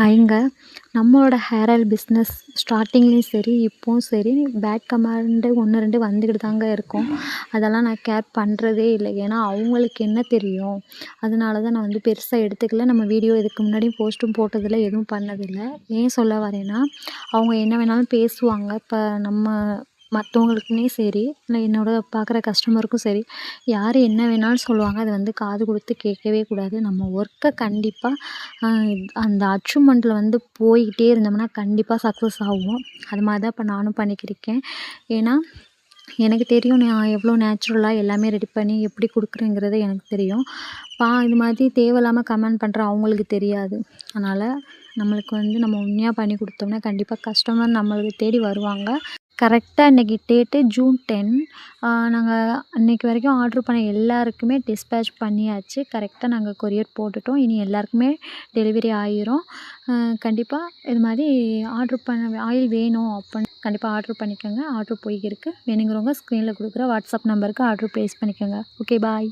ஹாய்ங்க. நம்மளோட hair oil business ஸ்டார்ட்டிங்லேயும் சரி, இப்போவும் சரி பேட் கமெண்ட் 1, 2 வந்துக்கிட்டு தாங்க இருக்கும். அதெல்லாம் நான் கேர் பண்ணுறதே இல்லை. ஏன்னா அவங்களுக்கு என்ன தெரியும்? அதனால தான் நான் வந்து பெருசா எடுத்துக்கல. நம்ம வீடியோ இதுக்கு முன்னாடியும் போஸ்ட்டும் போட்டதில்ல, எதுவும் பண்ணதில்ல. ஏன் சொல்ல வரேன்னா, அவங்க என்ன வேணாலும் பேசுவாங்க. இப்போ நம்ம மற்றவங்களுக்குமே சரி, இல்லை என்னோட பார்க்குற கஸ்டமருக்கும் சரி, யார் என்ன வேணாலும் சொல்லுவாங்க. அதை வந்து காது கொடுத்து கேட்கவே கூடாது. நம்ம ஒர்க்கை கண்டிப்பாக அந்த அச்சீவ்மெண்ட்டில் வந்து போய்க்கிட்டே இருந்தோம்னா கண்டிப்பாக சக்ஸஸ் ஆகுவோம். அது மாதிரி தான் இப்போ நானும் பண்ணிக்கிருக்கேன். ஏன்னா எனக்கு தெரியும் நான் எவ்வளோ நேச்சுரலாக எல்லாமே ரெடி பண்ணி எப்படி கொடுக்குறேங்கிறது எனக்கு தெரியும். இது மாதிரி தேவையில்லாமல் கமெண்ட் பண்ணுற அவங்களுக்கு தெரியாது. அதனால் நம்மளுக்கு வந்து நம்ம உண்மையாக பண்ணி கொடுத்தோம்னா கண்டிப்பாக கஸ்டமர் நம்மளுக்கு தேடி வருவாங்க. கரெக்டாக இன்றைக்கி டேட்டு ஜூன் 10. நாங்கள் அன்றைக்கி வரைக்கும் ஆர்ட்ரு பண்ண எல்லாருக்குமே டிஸ்பேட்ச் பண்ணியாச்சு. கரெக்டாக நாங்கள் கொரியர் போட்டுட்டோம். இனி எல்லாருக்குமே டெலிவரி ஆயிரும். கண்டிப்பாக இது மாதிரி ஆர்ட்ரு பண்ண ஆயில் வேணும் அப்படின்னு கண்டிப்பாக ஆர்ட்ரு பண்ணிக்கோங்க. ஆர்ட்ரு போய்க்கிருக்கு. வேணுங்கிறவங்க ஸ்க்ரீனில் கொடுக்குற வாட்ஸ்அப் நம்பருக்கு ஆர்ட்ரு ப்ளேஸ் பண்ணிக்கோங்க. ஓகே, பாய்.